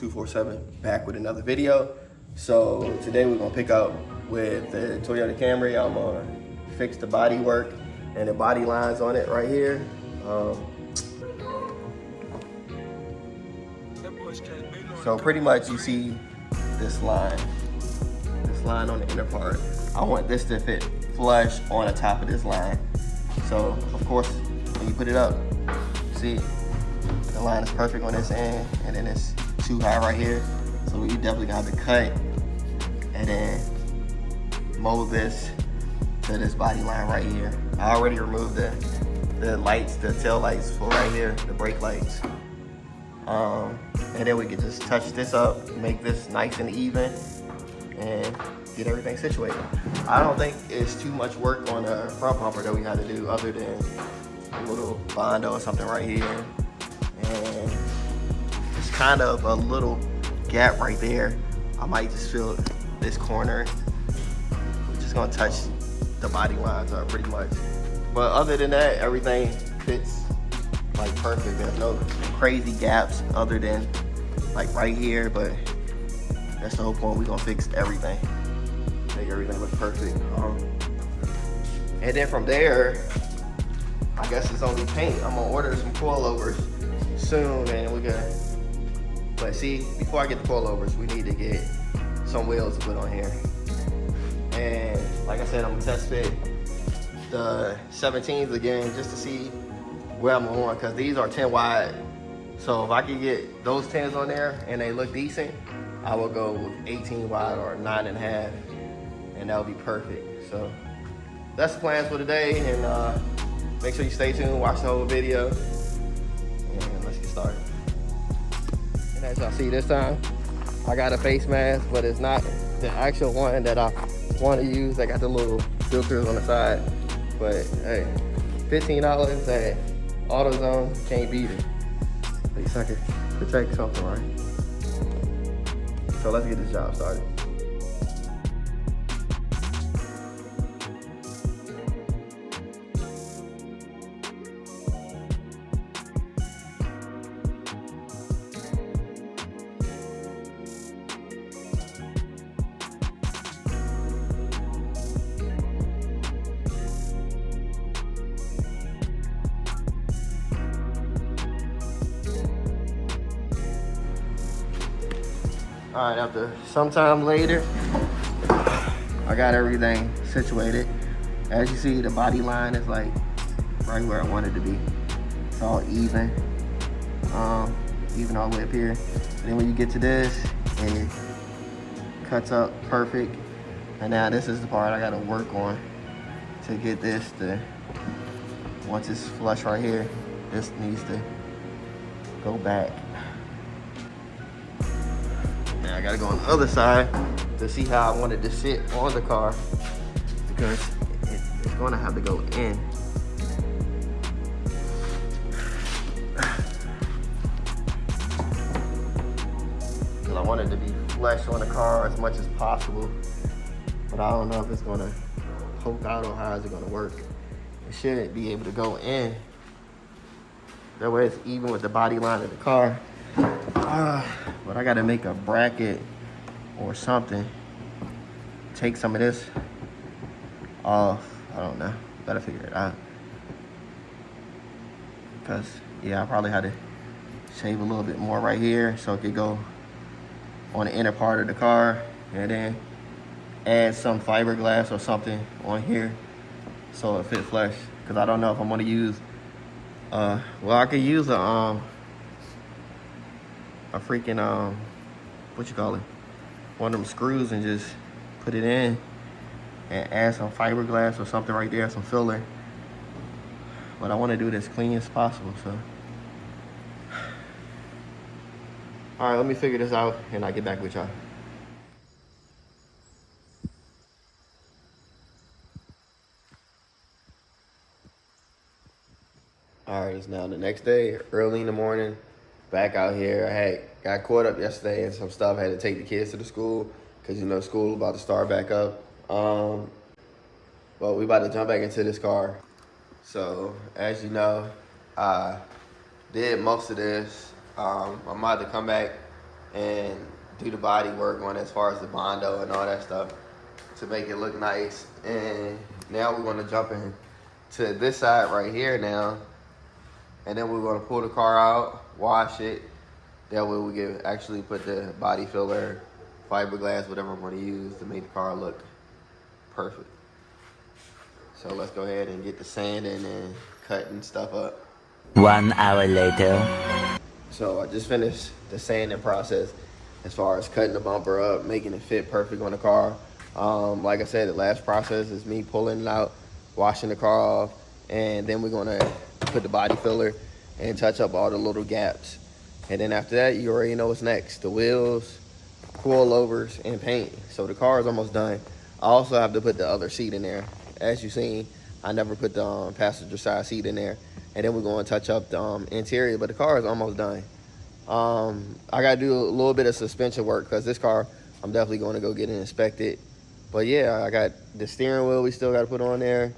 247 back with another video. So today we're gonna pick up with the Toyota Camry. I'm gonna fix the body work and the body lines on it right here. So pretty much you see this line on the inner part. I want this to fit flush on the top of this line. So of course, when you put it up, see, the line is perfect on this end, and then it's too high right here. So you definitely got to cut and then mold this to this body line right here. I already removed the lights, the tail lights for right here, the brake lights. And then we can just touch this up, make this nice and even, and get everything situated. I don't think it's too much work on the front bumper that we had to do, other than a little bondo or something right here. And it's kind of a little gap right there. I might just fill this corner. We're just gonna touch the body lines up pretty much. But other than that, everything fits like perfect. There's no crazy gaps other than like right here, but that's the whole point. We're gonna fix everything, make everything look perfect. And then from there, I guess it's only paint. I'm gonna order some coilovers soon, and we can. But see, before I get the coilovers, we need to get some wheels to put on here. And like I said, I'm gonna test fit the 17s again just to see where I'm going, because these are 10 wide. So if I can get those 10s on there and they look decent, I will go with 18 wide or 9.5, and that would be perfect. So that's the plans for today, and make sure you stay tuned, watch the whole video, and let's get started. And as y'all see this time, I got a face mask, but it's not the actual one that I want to use. I got the little filters on the side, but hey, $15 at AutoZone, can't beat it. At least I can protect something, right? So let's get this job started. All right, after some time later, I got everything situated. As you see, the body line is like right where I want it to be. It's all even, even all the way up here. And then when you get to this, it cuts up perfect. And now this is the part I gotta work on to get this to, once it's flush right here, this needs to go back. Now I gotta go on the other side to see how I want it to sit on the car, because it's gonna have to go in. Because I want it to be flush on the car as much as possible, but I don't know if it's gonna poke out or how is it gonna work. It shouldn't be able to go in. That way it's even with the body line of the car. But I gotta make a bracket or something. Take some of this off. I don't know. Gotta figure it out. Because, yeah, I probably had to shave a little bit more right here so it could go on the inner part of the car. And then add some fiberglass or something on here so it fit flush. Because I don't know if I'm gonna use, well, I could use a freaking, what you call it? One of them screws, and just put it in and add some fiberglass or something right there, some filler. But I want to do it as clean as possible, so. All right, let me figure this out and I'll get back with y'all. All right, it's now the next day, early in the morning. Back out here. I got caught up yesterday and some stuff. I had to take the kids to the school because, you know, school about to start back up. But we about to jump back into this car. So, as you know, I did most of this. I'm about to come back and do the body work on as far as the Bondo and all that stuff to make it look nice. And now we're going to jump in to this side right here now, and then we're going to pull the car out, wash it. That way we can actually put the body filler, fiberglass, whatever we're going to use to make the car look perfect. So let's go ahead and get the sand in and cutting stuff up. 1 hour later. So I just finished the sanding process as far as cutting the bumper up, making it fit perfect on the car. Like I said, the last process is me pulling it out, washing the car off, and then we're gonna put the body filler and touch up all the little gaps. And then after that, you already know what's next. The wheels, coilovers, and paint. So the car is almost done. I also have to put the other seat in there. As you've seen, I never put the passenger side seat in there. And then we're going to touch up the interior, but the car is almost done. I got to do a little bit of suspension work because this car, I'm definitely going to go get it inspected. But yeah, I got the steering wheel we still got to put on there,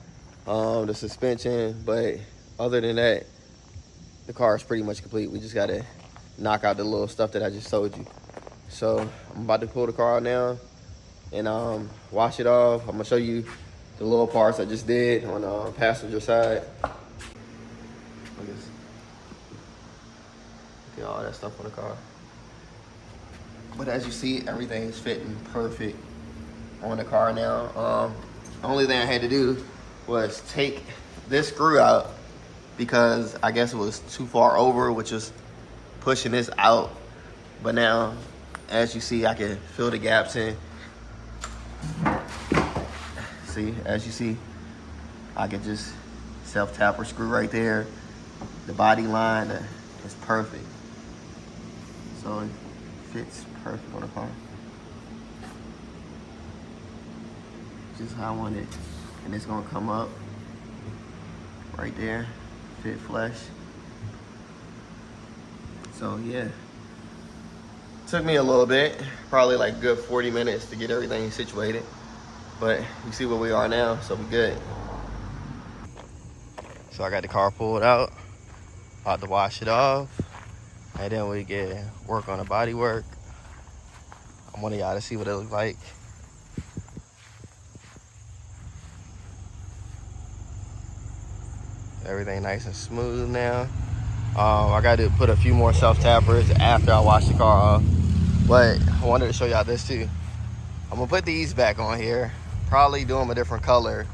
the suspension. But other than that, the car is pretty much complete. We just got to knock out the little stuff that I just told you. So I'm about to pull the car out now and wash it off. I'm going to show you the little parts I just did on the passenger side. Look at all that stuff on the car. But as you see, everything is fitting perfect on the car now. The only thing I had to do was take this screw out because I guess it was too far over, which is pushing this out. But now, as you see, I can fill the gaps in. See, as you see, I can just self-tap or screw right there. The body line is perfect. So it fits perfect on the car. Just how I want it. And it's gonna come up right there, fit flush. So yeah. Took me a little bit, probably like a good 40 minutes to get everything situated. But you see where we are now, so we good. So I got the car pulled out, about to wash it off, and then we get work on the body work. I want y'all to see what it looks like. Everything nice and smooth now. I got to put a few more self-tappers after I wash the car off. But I wanted to show y'all this too. I'm gonna put these back on here. Probably do them a different color.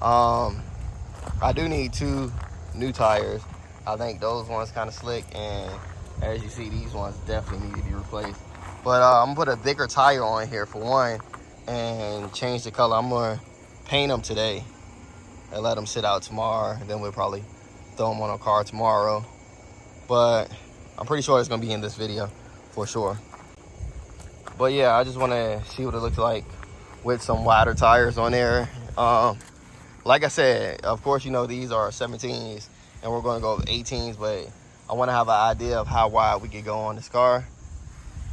I do need 2 new tires. I think those ones kind of slick, and as you see, these ones definitely need to be replaced. But I'm gonna put a thicker tire on here for one and change the color. I'm gonna paint them today and let them sit out tomorrow, and then we'll probably throw them on a car tomorrow. But I'm pretty sure it's gonna be in this video for sure. But yeah, I just wanna see what it looks like with some wider tires on there. Like I said, of course, you know, these are 17s and we're gonna go with 18s, but I wanna have an idea of how wide we could go on this car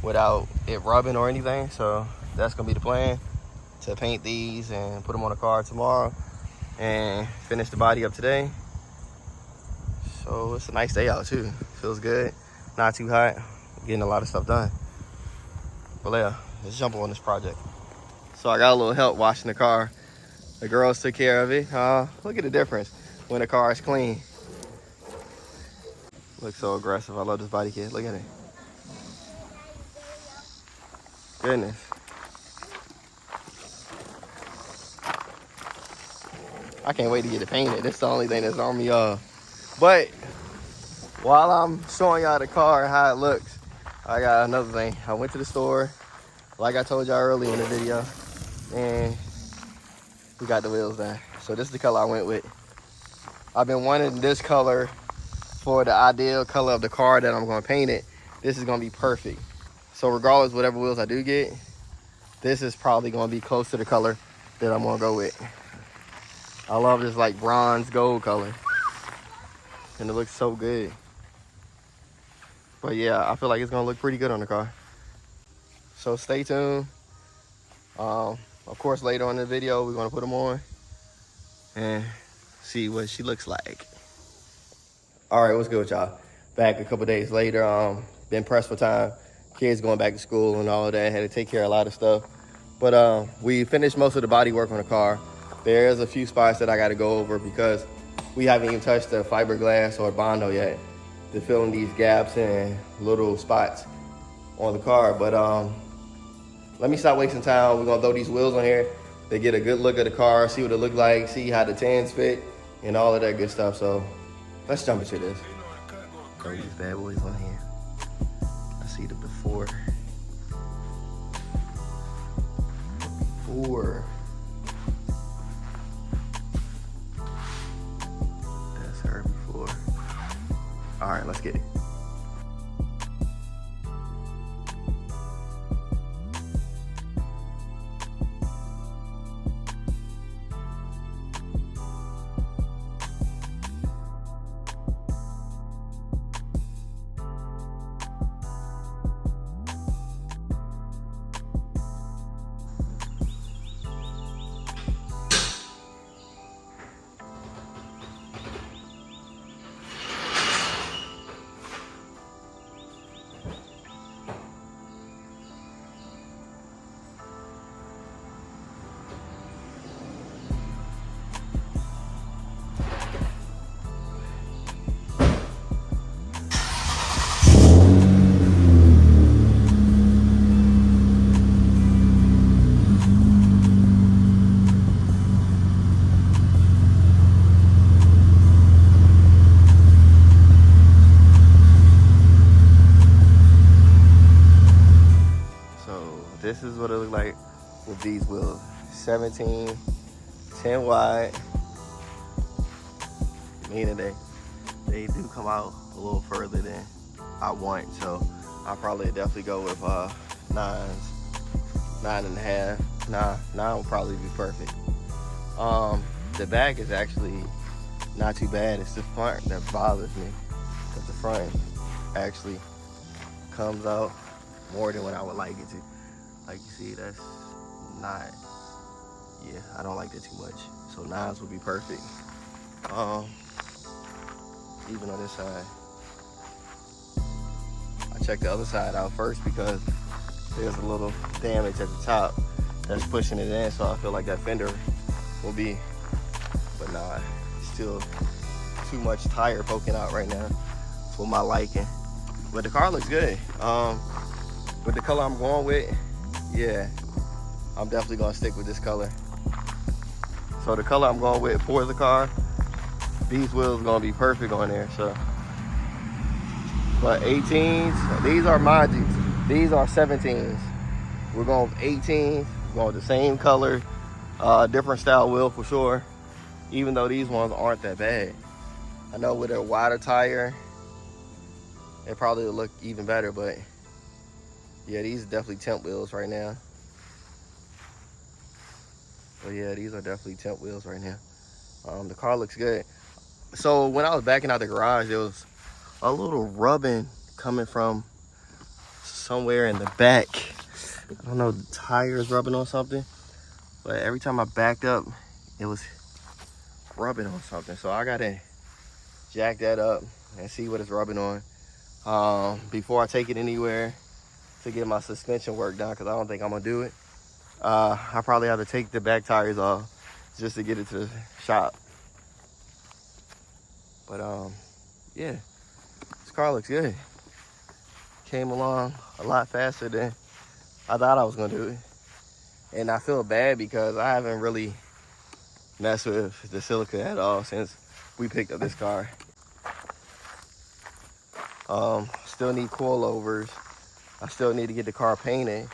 without it rubbing or anything. So that's gonna be the plan, to paint these and put them on the car tomorrow and finish the body up today. So it's a nice day out too. Feels good, not too hot, getting a lot of stuff done. But yeah, let's jump on this project. So I got a little help washing the car. The girls took care of it. Look at the difference when the car is clean. Looks so aggressive. I love this body kit. Look at it. Goodness. I can't wait to get it painted. That's the only thing that's on me. But while I'm showing y'all the car and how it looks, I got another thing. I went to the store, like I told y'all earlier in the video, and we got the wheels done. So this is the color I went with. I've been wanting this color for the ideal color of the car that I'm gonna paint it. This is gonna be perfect. So regardless, whatever wheels I do get, this is probably gonna be close to the color that I'm gonna go with. I love this like bronze gold color, and it looks so good. But yeah, I feel like it's gonna look pretty good on the car. So stay tuned. Of course, later on in the video, we're gonna put them on and see what she looks like. All right, what's good with y'all? Back a couple days later, been pressed for time. kids going back to school and all of that. Had to take care of a lot of stuff. But we finished most of the body work on the car. There's a few spots that I got to go over because we haven't even touched the fiberglass or Bondo yet to fill in these gaps and little spots on the car. But let me stop wasting time. We're gonna throw these wheels on here to get a good look at the car, see what it look like, see how the tans fit, and all of that good stuff. So let's jump into this. Throw these bad boys on here. Let's see the before. That's her before. All right, let's get it. This is what it looked like with these wheels. 17, 10 wide. Meaning they do come out a little further than I want. So I'll probably definitely go with 9s, 9.5. 9 will probably be perfect. The back is actually not too bad. It's the front that bothers me. Because the front actually comes out more than what I would like it to. Like you see, that's not, yeah, I don't like that too much. So 9s would be perfect. Even on this side. I checked the other side out first because there's a little damage at the top that's pushing it in, so I feel like that fender will be, but nah, still too much tire poking out right now for my liking. But the car looks good. With the color I'm going with, yeah, I'm definitely gonna stick with this color. So the color I'm going with for the car, these wheels are gonna be perfect on there. So, but 18s, these are Majis. These are 17s. We're going with 18s. We're going with the same color, different style wheel for sure. Even though these ones aren't that bad. I know with a wider tire, it probably will look even better, but yeah, these are definitely temp wheels right now. But yeah, these are definitely temp wheels right now. The car looks good. So when I was backing out the garage, there was a little rubbing coming from somewhere in the back. I don't know, the tires rubbing on something. But every time I backed up, it was rubbing on something. So I gotta jack that up and see what it's rubbing on before I take it anywhere to get my suspension work done, because I don't think I'm gonna do it. I probably have to take the back tires off just to get it to the shop. But yeah, this car looks good. Came along a lot faster than I thought I was gonna do it. And I feel bad because I haven't really messed with the silica at all since we picked up this car. Still need coilovers. I still need to get the car painted,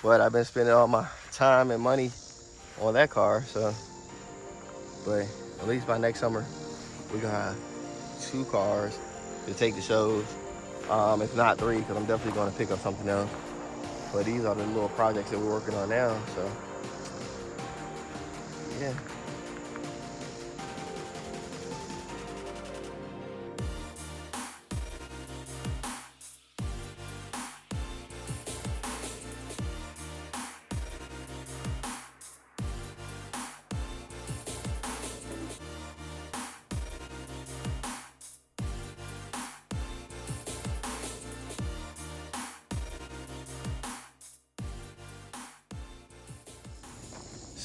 but I've been spending all my time and money on that car, so. But at least by next summer, we're gonna have 2 cars to take the shows. If not 3, because I'm definitely gonna pick up something else. But these are the little projects that we're working on now, so yeah.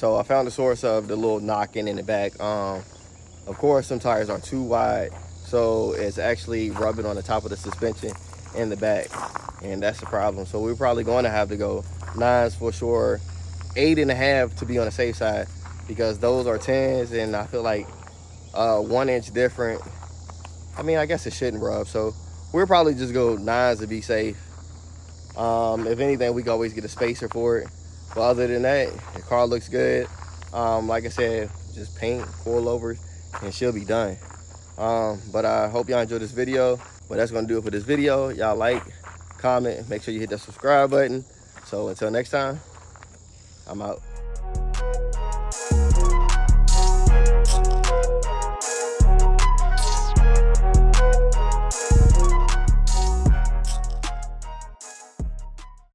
So I found the source of the little knocking in the back. Of course, some tires are too wide, so it's actually rubbing on the top of the suspension in the back, and that's the problem. So we're probably going to have to go 9s for sure, 8.5 to be on the safe side, because those are 10s, and I feel like 1 inch different. I mean, I guess it shouldn't rub, so we'll probably just go 9s to be safe. If anything, we can always get a spacer for it. But other than that, the car looks good. Like I said, just paint, coilovers, and she'll be done. But I hope y'all enjoyed this video. But that's gonna do it for this video. Y'all like, comment, make sure you hit that subscribe button. So until next time, I'm out.